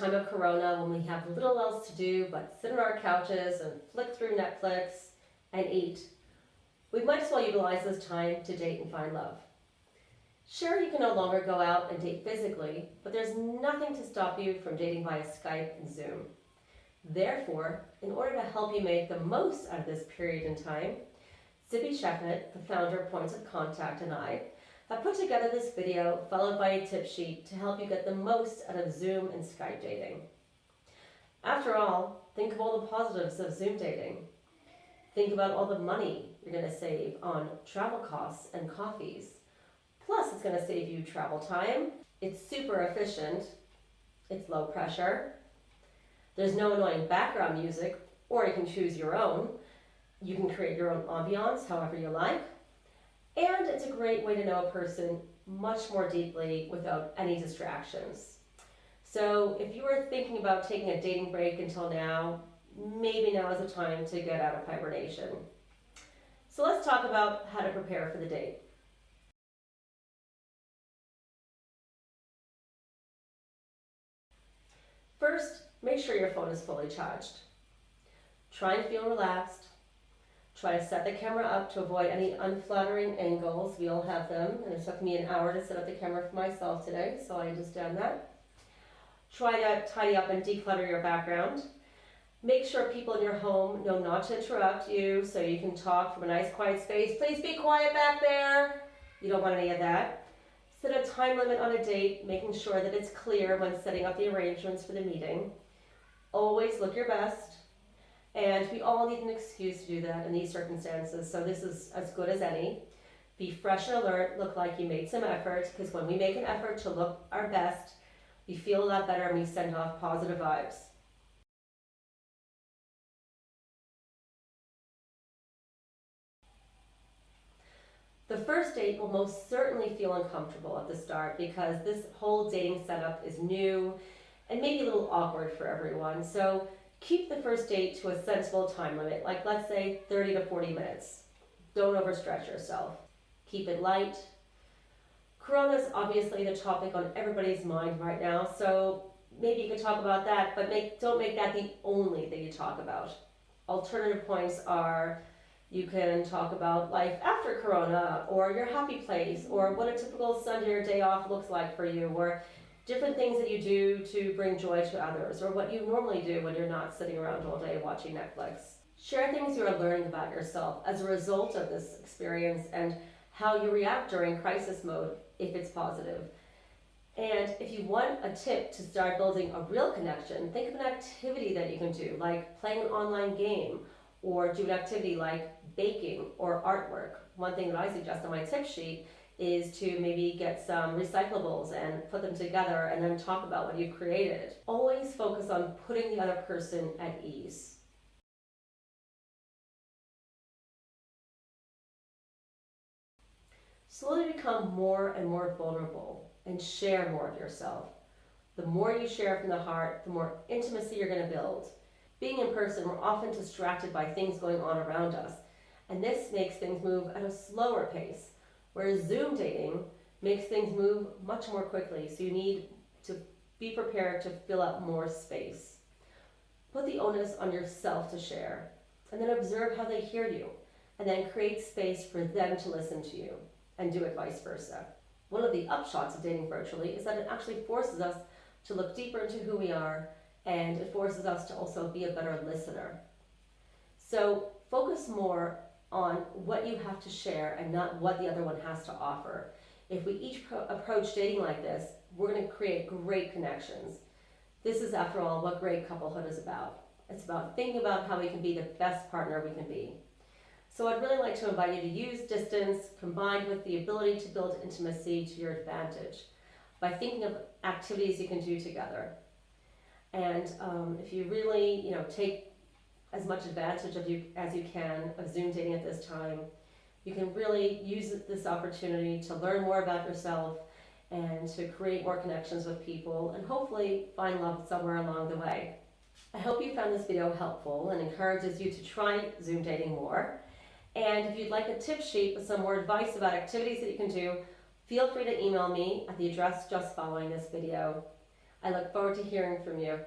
time of Corona, when we have little else to do but sit on our couches and flick through Netflix and eat, we might as well utilize this time to date and find love. Sure, you can no longer go out and date physically, but there's nothing to stop you from dating via Skype and Zoom. Therefore, in order to help you make the most out of this period in time, Zippy Shepnett, the founder of Points of Contact, and I have put together this video followed by a tip sheet to help you get the most out of Zoom and Skype dating. After all, think of all the positives of Zoom dating. Think about all the money you're going to save on travel costs and coffees. Plus, it's going to save you travel time. It's super efficient. It's low pressure. There's no annoying background music, or you can choose your own. You can create your own ambiance however you like. And it's a great way to know a person much more deeply without any distractions. So if you were thinking about taking a dating break until now, maybe now is the time to get out of hibernation. So let's talk about how to prepare for the date. First, make sure your phone is fully charged. Try and feel relaxed. Try to set the camera up to avoid any unflattering angles. We all have them, and it took me an hour to set up the camera for myself today, so I understand that. Try to tidy up and declutter your background. Make sure people in your home know not to interrupt you, so you can talk from a nice quiet space. Please be quiet back there. You don't want any of that. Set a time limit on a date, making sure that it's clear when setting up the arrangements for the meeting. Always look your best. And we all need an excuse to do that in these circumstances, so this is as good as any. Be fresh and alert, look like you made some effort, because when we make an effort to look our best, we feel a lot better and we send off positive vibes. The first date will most certainly feel uncomfortable at the start because this whole dating setup is new and maybe a little awkward for everyone. So keep the first date to a sensible time limit, like let's say 30 to 40 minutes. Don't overstretch yourself. Keep it light. Corona is obviously the topic on everybody's mind right now, so maybe you could talk about that, but don't make that the only thing you talk about. Alternative points are you can talk about life after Corona, or your happy place, or what a typical Sunday or day off looks like for you, or different things that you do to bring joy to others, or what you normally do when you're not sitting around all day watching Netflix. Share things you are learning about yourself as a result of this experience and how you react during crisis mode, if it's positive. And if you want a tip to start building a real connection, think of an activity that you can do, like playing an online game, or do an activity like baking or artwork. One thing that I suggest on my tip sheet is to maybe get some recyclables and put them together and then talk about what you've created. Always focus on putting the other person at ease. Slowly become more and more vulnerable and share more of yourself. The more you share from the heart, the more intimacy you're going to build. Being in person, we're often distracted by things going on around us, and this makes things move at a slower pace, whereas Zoom dating makes things move much more quickly, so you need to be prepared to fill up more space. Put the onus on yourself to share, and then observe how they hear you, and then create space for them to listen to you, and do it vice versa. One of the upshots of dating virtually is that it actually forces us to look deeper into who we are, and it forces us to also be a better listener. So focus more on what you have to share and not what the other one has to offer. If we each approach dating like this, we're going to create great connections. This is, after all, what great couplehood is about. It's about thinking about how we can be the best partner we can be. So I'd really like to invite you to use distance combined with the ability to build intimacy to your advantage by thinking of activities you can do together. And if you really, take as much advantage of you as you can of Zoom dating at this time, you can really use this opportunity to learn more about yourself and to create more connections with people and hopefully find love somewhere along the way. I hope you found this video helpful and encourages you to try Zoom dating more. And if you'd like a tip sheet with some more advice about activities that you can do, feel free to email me at the address just following this video. I look forward to hearing from you.